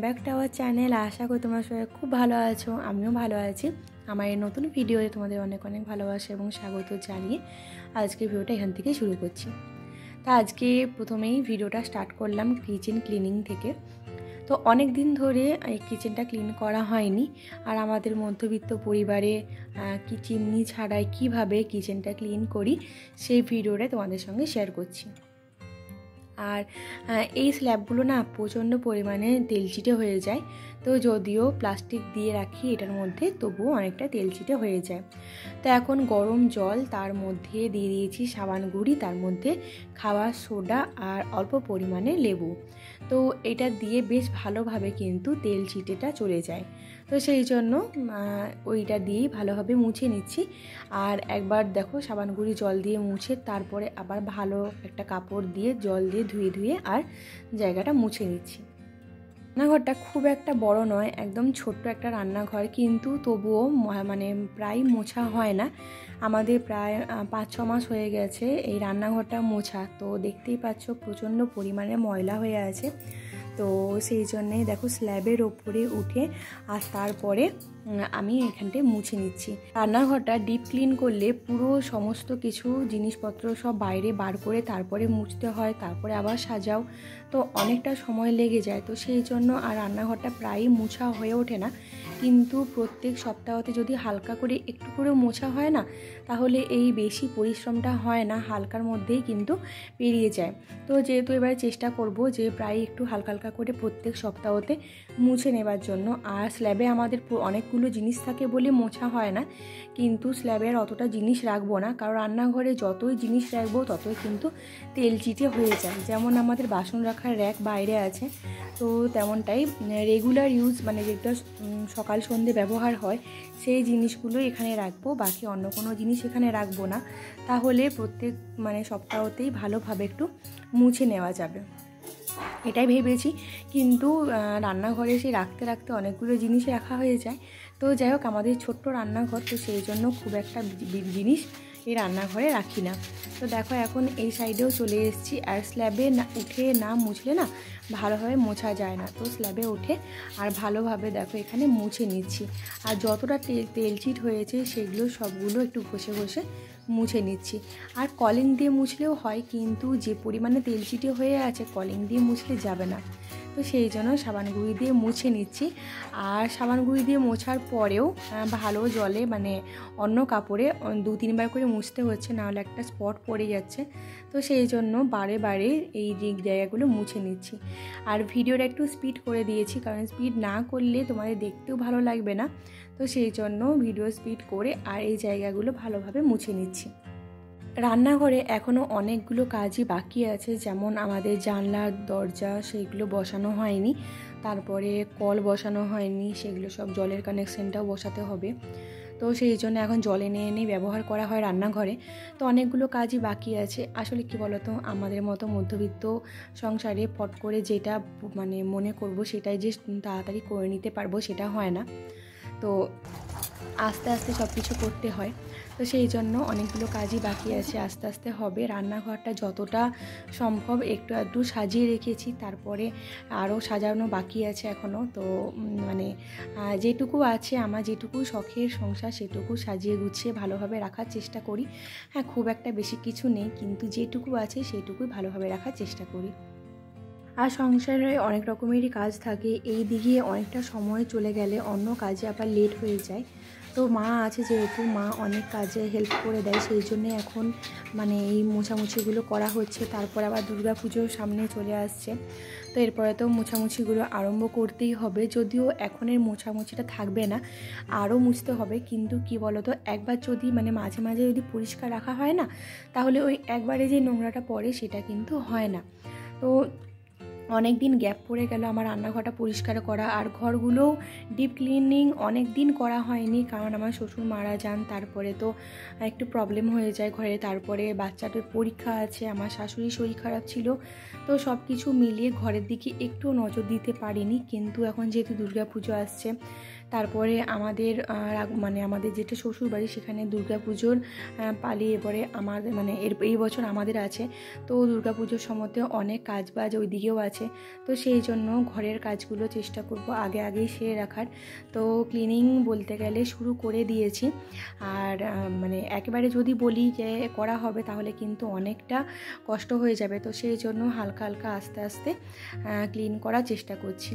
Back to our channel. আশা করি তোমরা সবাই খুব ভালো আছো, আমিও ভালো আছি। আমার এই নতুন ভিডিওতে তোমাদের অনেক অনেক ভালোবাসা এবং স্বাগত জানিয়ে আজকে ভিডিওটা এখান থেকে শুরু করছি। তা আজকে প্রথমেই ভিডিওটা স্টার্ট করলাম কিচেন ক্লিনিং থেকে। তো অনেক দিন ধরে এই কিচেনটা ক্লিন করা হয়নি, আর আমাদের মধ্যবিত্ত পরিবারে কি চিমনি ছাড়াই কিভাবে কিচেনটা ক্লিন করি সেই ভিডিওটা তোমাদের সঙ্গে শেয়ার করছি। আর এই স্ল্যাবগুলো না প্রচণ্ড পরিমাণে তেলচিটে হয়ে যায়। তো যদিও প্লাস্টিক দিয়ে রাখি এটার মধ্যে, তবুও অনেকটা তেলচিটে হয়ে যায়। তো এখন গরম জল, তার মধ্যে দিয়ে দিয়েছি সাবান গুঁড়ি, তার মধ্যে খাবার সোডা আর অল্প পরিমাণে লেবু। তো এটা দিয়ে বেশ ভালোভাবে কিন্তু তেলচিটেটা চলে যায়। তো সেই জন্য ওইটা দিয়েই ভালোভাবে মুছে নিচ্ছি। আর একবার দেখো সাবান গুঁড়ি জল দিয়ে মুছে তারপরে আবার ভালো একটা কাপড় দিয়ে জল দিয়ে ধুয়ে আর জায়গাটা মুছে নিচ্ছি। রান্নাঘরটা খুব একটা বড় নয়, একদম ছোট্ট একটা রান্নাঘর, কিন্তু তবুও মানে প্রায় মোছা হয় না। আমাদের প্রায় 5-6 মাস হয়ে গেছে এই রান্নাঘরটা মোছা। তো দেখতেই পাচ্ছ প্রচণ্ড পরিমাণে ময়লা হয়ে আছে। তো সেই জন্যে দেখো স্ল্যাবের ওপরে উঠে আর তারপরে আমি এখানটায় মুছে নিচ্ছি। রান্নাঘরটা ডিপ ক্লিন করলে পুরো সমস্ত কিছু জিনিসপত্র সব বাইরে বার করে তারপরে মুছতে হয়, তারপরে আবার সাজাও, তো অনেকটা সময় লেগে যায়। তো সেই জন্য আর রান্নাঘরটা প্রায়ই মোছা হয়ে ওঠে না। কিন্তু প্রত্যেক সপ্তাহতে যদি হালকা করে একটু করে মোছা হয় না, তাহলে এই বেশি পরিশ্রমটা হয় না, হালকার মধ্যেই কিন্তু পেরিয়ে যায়। তো যেহেতু এবারে চেষ্টা করব যে প্রায় একটু হালকা হালকা করে প্রত্যেক সপ্তাহতে মুছে নেবার জন্য। আর স্ল্যাবে আমাদের অনেকগুলো জিনিস থাকে বলে মোছা হয় না, কিন্তু স্ল্যাবের অতটা জিনিস রাখবো না, কারণ রান্নাঘরে যতই জিনিস রাখবো ততই কিন্তু তেলচিটে হয়ে যায়। যেমন আমাদের বাসন রাখার র্যাক বাইরে আছে, তো তেমনটাই রেগুলার ইউজ মানে যেটা সকাল সন্ধ্যে ব্যবহার হয় সেই জিনিসগুলো এখানে রাখবো, বাকি অন্য কোনো জিনিস এখানে রাখবো না। তাহলে প্রত্যেক মানে সপ্তাহতেই ভালোভাবে একটু মুছে নেওয়া যাবে, এটাই ভেবেছি। কিন্তু রান্নাঘরে এসে রাখতে রাখতে অনেকগুলো জিনিস রাখা হয়ে যায়। তো যাই হোক, আমাদের ছোট্ট রান্নাঘর, তো সেই জন্য খুব একটা জিনিস এই রান্নাঘরে রাখি না। তো দেখো এখন এই সাইডেও চলে এসেছি। আর স্ল্যাবে না উঠে না মুছলে না ভালোভাবে মোছা যায় না। তো স্ল্যাবে উঠে আর ভালোভাবে দেখো এখানে মুছে নিচ্ছি। আর যতটা তেলচিট হয়েছে সেগুলো সবগুলো একটু ঘষে ঘষে মুছে নিচ্ছি। আর কলিং দিয়ে মুছলেও হয়, কিন্তু যে পরিমাণে তেলচিটে হয়ে আছে কলিং দিয়ে মুছলে যাবে না। তো সেই জন্য সাবান গুঁড়ি দিয়ে মুছে নিচ্ছি। আর সাবান গুঁড়ি দিয়ে মোছার পরেও ভালো জলে মানে অন্য কাপড়ে 2-3 বার করে মুছতে হচ্ছে, নাহলে একটা স্পট পড়ে যাচ্ছে। তো সেই জন্য বারে বারে এই জায়গাগুলো মুছে নিচ্ছি। আর ভিডিওটা একটু স্পিড করে দিয়েছি, কারণ স্পিড না করলে তোমাদের দেখতেও ভালো লাগবে না। তো সেই জন্য ভিডিও স্পিড করে আর এই জায়গাগুলো ভালোভাবে মুছে নিচ্ছি। রান্নাঘরে এখনও অনেকগুলো কাজই বাকি আছে, যেমন আমাদের জানলার দরজা সেইগুলো বসানো হয়নি, তারপরে কল বসানো হয়নি, সেগুলো সব জলের কানেকশানটাও বসাতে হবে। তো সেই জন্য এখন জল এনে এনেই ব্যবহার করা হয় রান্নাঘরে। তো অনেকগুলো কাজই বাকি আছে। আসলে কি বলতো, আমাদের মতো মধ্যবিত্ত সংসারে ফট করে যেটা মানে মনে করব সেটাই যে তাড়াতাড়ি করে নিতে পারবো সেটা হয় না। তো আস্তে আস্তে সব কিছু করতে হয়। তো সেই জন্য অনেকগুলো কাজই বাকি আছে, আস্তে আস্তে হবে। রান্নাঘরটা যতটা সম্ভব একটু একটু সাজিয়ে রেখেছি, তারপরে আরও সাজানো বাকি আছে এখনও। তো মানে যেটুকু আছে আমার, যেটুকু শখের সংসার সেটুকু সাজিয়ে গুছিয়ে ভালোভাবে রাখার চেষ্টা করি। হ্যাঁ, খুব একটা বেশি কিছু নেই, কিন্তু যেটুকু আছে সেইটুকুই ভালোভাবে রাখার চেষ্টা করি। আর সংসারে অনেক রকমেরই কাজ থাকে, এই দিকে অনেকটা সময় চলে গেলে অন্য কাজে আবার লেট হয়ে যায়। তো মা আছে যেহেতু, মা অনেক কাজে হেল্প করে দেয়, সেই জন্যে এখন মানে এই মোছামুছিগুলো করা হচ্ছে। তারপর আবার দুর্গাপুজোর সামনে চলে আসছে, তো এরপরে তো মোছামুছিগুলো আরম্ভ করতেই হবে। যদিও এখনের মোছামুছিটা থাকবে না, আরও মুছতে হবে। কিন্তু কি বলতো, একবার যদি মানে মাঝে মাঝে যদি পরিষ্কার রাখা হয় না, তাহলে ওই একবারে যে নোংরাটা পড়ে সেটা কিন্তু হয় না। তো অনেক দিন গ্যাপ পড়ে গেল আমার রান্নাঘরটা পরিষ্কার করা। আর ঘরগুলোও ডিপ ক্লিনিং অনেক দিন করা হয়নি, কারণ আমার শ্বশুর মারা যান, তারপরে তো একটু প্রবলেম হয়ে যায় ঘরে। তারপরে বাচ্চাদের পরীক্ষা আছে, আমার শাশুড়ির শরীর খারাপ ছিল, তো সব কিছু মিলিয়ে ঘরের দিকে একটু নজর দিতে পারিনি। কিন্তু এখন যেহেতু দুর্গাপুজো আসছে, তারপরে আমাদের মানে আমাদের যেটা শ্বশুরবাড়ি সেখানে দুর্গাপুজোর পালি এবারে আমাদের মানে এই বছর আমাদের আছে। তো দুর্গাপুজোর সময়তে অনেক কাজবাজ ওই দিকেও আছে। তো সেই জন্য ঘরের কাজগুলো চেষ্টা করব আগেই সেরে রাখার। তো ক্লিনিং বলতে গেলে শুরু করে দিয়েছি। আর মানে একেবারে যদি বলি যে করা হবে তাহলে কিন্তু অনেকটা কষ্ট হয়ে যাবে। তো সেই জন্য হালকা হালকা আস্তে আস্তে ক্লিন করার চেষ্টা করছি।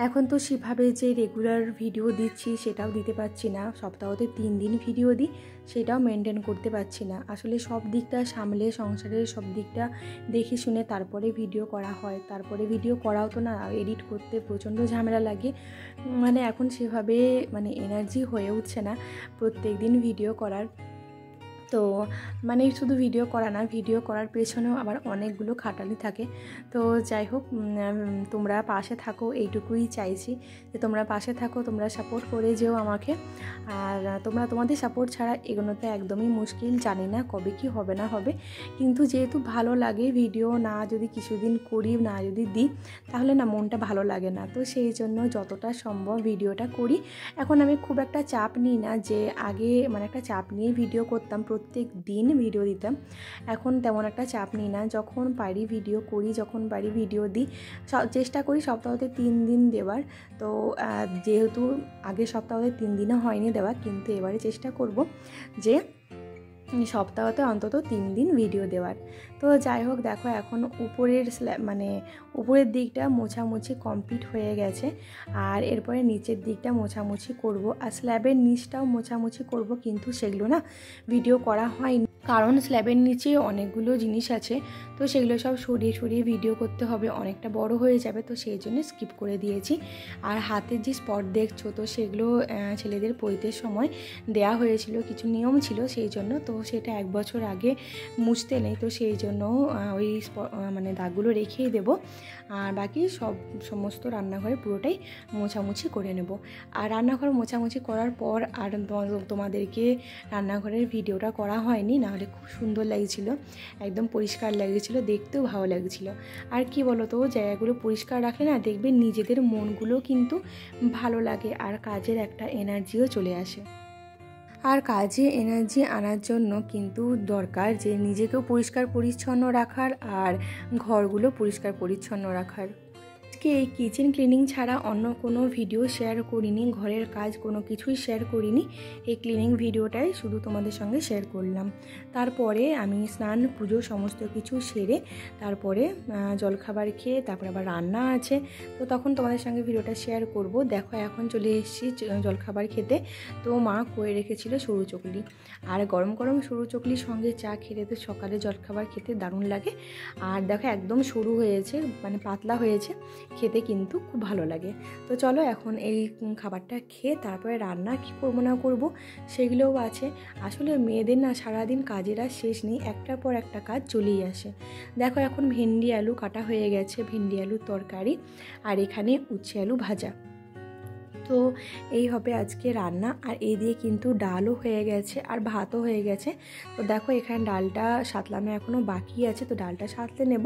এখন তো সেভাবে যে রেগুলার ভিডিও দিচ্ছি সেটাও দিতে পারছি না, সপ্তাহতে 3 দিন ভিডিও দিই, সেটাও মেনটেন করতে পারছি না। আসলে সব দিকটা সামলে সংসারের সব দিকটা দেখে শুনে তারপরে ভিডিও করা হয়। তারপরে ভিডিও করাও তো না, এডিট করতে প্রচণ্ড ঝামেলা লাগে। মানে এখন সেভাবে মানে এনার্জি হয়ে উঠছে না প্রত্যেক দিন ভিডিও করার। তো মানে শুধু ভিডিও করা না, ভিডিও করার পেছনেও আবার অনেকগুলো খাটালি থাকে। তো যাই হোক, তোমরা পাশে থাকো এইটুকুই চাইছি, যে তোমরা পাশে থাকো, তোমরা সাপোর্ট করে যেও আমাকে। আর তোমাদের সাপোর্ট ছাড়া এগোনোতে একদমই মুশকিল। জানি না কবে কি হবে না হবে, কিন্তু যেহেতু ভালো লাগে ভিডিও না যদি কিছুদিন করি, না যদি দিই, তাহলে না মনটা ভালো লাগে না। তো সেই জন্য যতটা সম্ভব ভিডিওটা করি। এখন আমি খুব একটা চাপ নিই না, যে আগে মানে একটা চাপ নিয়ে ভিডিও করতাম, প্রত্যেক দিন ভিডিও দিতাম। এখন তেমন একটা চাপ নিই না, যখন পারি ভিডিও করি, যখন পারি ভিডিও দিই। চেষ্টা করি সপ্তাহতে 3 দিন দেওয়ার। তো যেহেতু আগে সপ্তাহতে 3 দিনও হয়নি দেওয়া, কিন্তু এবারে চেষ্টা করব যে সপ্তাহতে অন্তত 3 দিন ভিডিও দেওয়ার। তো যাই হোক, দেখো এখন উপরের মানে উপরের দিকটা মোছামুছি কমপ্লিট হয়ে গেছে। আর এরপরে নিচের দিকটা মোছামুছি করব, আর স্ল্যাবের নিচটাও মোছামুছি করব, কিন্তু সেগুলো না ভিডিও করা হয়নি, কারণ স্ল্যাবের নিচে অনেকগুলো জিনিস আছে। তো সেগুলো সব সরিয়ে ভিডিও করতে হবে, অনেকটা বড় হয়ে যাবে। তো সেই জন্য স্কিপ করে দিয়েছি। আর হাতের যে স্পট দেখছো, তো সেগুলো ছেলেদের পৈতের সময় দেয়া হয়েছিল, কিছু নিয়ম ছিল সেই জন্য। তো সেটা 1 বছর আগে মুছতে নেই, তো সেই জন্য ওই মানে দাগগুলো রেখেই দেবো। আর বাকি সমস্ত রান্নাঘরে পুরোটাই মোছামুছি করে নেব। আর রান্নাঘর মোছামুছি করার পর আর তোমাদেরকে রান্নাঘরের ভিডিওটা করা হয়নি, নাহলে খুব সুন্দর লাগছিল, একদম পরিষ্কার লাগছিল, দেখতেও ভালো লাগছিল। আর কি বলো তো, জায়গাগুলো পরিষ্কার রাখলে না দেখবে নিজেদের মনগুলো কিন্তু ভালো লাগে, আর কাজের একটা এনার্জিও চলে আসে। আর কাজে এনার্জি আনার জন্য কিন্তু দরকার যে নিজেকেও পরিষ্কার পরিচ্ছন্ন রাখার, আর ঘরগুলো পরিষ্কার পরিচ্ছন্ন রাখার। আজকে এই কিচেন ক্লিনিং ছাড়া অন্য কোনো ভিডিও শেয়ার করিনি, ঘরের কাজ কোনো কিছুই শেয়ার করিনি। এই ক্লিনিং ভিডিওটাই শুধু তোমাদের সঙ্গে শেয়ার করলাম। তারপরে আমি স্নান পুজো সমস্ত কিছু সেরে তারপরে জলখাবার খেয়ে তারপরে আবার রান্না আছে, তো তখন তোমাদের সঙ্গে ভিডিওটা শেয়ার করব। দেখো এখন চলে এসেছি জলখাবার খেতে। তো মা করে রেখেছিল সরু চকলি, আর গরম গরম সরু চকলির সঙ্গে চা খেতে তো সকালে জলখাবার খেতে দারুণ লাগে। আর দেখো একদম সরু হয়েছে, মানে পাতলা হয়েছে, খেতে কিন্তু খুব ভালো লাগে। তো চলো এখন এই খাবারটা খেয়ে তারপরে রান্না কী করবো না করবো সেগুলোও আছে। আসলে মেয়েদের না সারাদিন কাজের আর শেষ নেই, একটার পর একটা কাজ চলেই আসে। দেখো এখন ভেন্ডি আলু কাটা হয়ে গেছে, ভেন্ডি আলুর তরকারি, আর এখানে উচ্ছে আলু ভাজা। তো এই হবে আজকে রান্না। আর এই দিয়ে কিন্তু ডালও হয়ে গেছে আর ভাতও হয়ে গেছে। তো দেখো এখানে ডালটা সাতলানো এখনও বাকি আছে, তো ডালটা সাতলে নেব।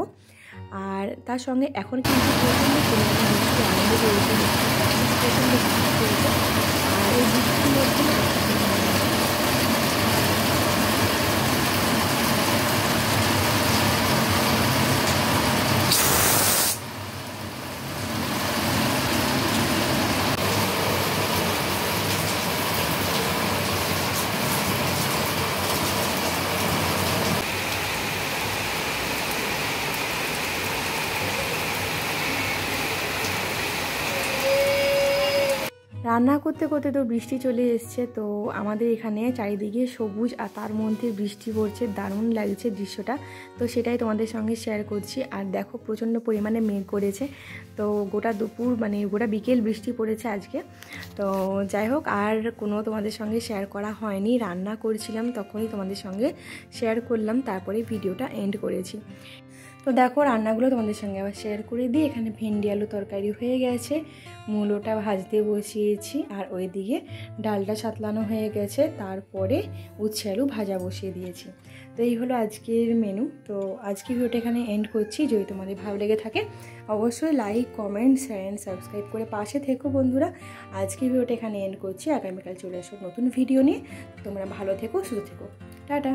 আর তার সঙ্গে এখন কিন্তু প্রচণ্ড পরিমাণে বৃষ্টি আনন্দ রয়েছে, প্রচণ্ড বৃষ্টি রয়েছে। আর এই বৃষ্টির মধ্যে রান্না করতে করতে তো বৃষ্টি চলে এসছে। তো আমাদের এখানে চারিদিকে সবুজ, আর তার মধ্যে বৃষ্টি পড়ছে, দারুণ লাগছে দৃশ্যটা। তো সেটাই তোমাদের সঙ্গে শেয়ার করছি। আর দেখো প্রচণ্ড পরিমাণে মেঘ করেছে, তো গোটা দুপুর মানে গোটা বিকেল বৃষ্টি পড়েছে আজকে। তো যাই হোক, আর কোনো তোমাদের সঙ্গে শেয়ার করা হয়নি, রান্না করছিলাম তখনই তোমাদের সঙ্গে শেয়ার করলাম, তারপরে ভিডিওটা এন্ড করেছি। তো তো দেখো রান্নাগুলো তোমাদের সঙ্গে আবার শেয়ার করে দিই। এখানে ভেন্ডি আলু তরকারি হয়ে গেছে, মূলোটা ভাজতে বসিয়েছি, আর ওইদিকে ডালটা সাতলানো হয়ে গেছে, তারপরে উচ্ছে আলু ভাজা বসিয়ে দিয়েছি। তো এই হলো আজকের মেনু। তো আজকে ভিডিওটা এখানে এন্ড করছি। যদি তোমাদের ভালো লেগে থাকে অবশ্যই like, comment, share and subscribe করে পাশে থেকো বন্ধুরা। আজকে ভিডিওটা এখানে এন্ড করছি। আগামীকাল চলে আসো নতুন ভিডিও নিয়ে। তোমরা ভালো থেকো, সুস্থ থেকো। টাটা।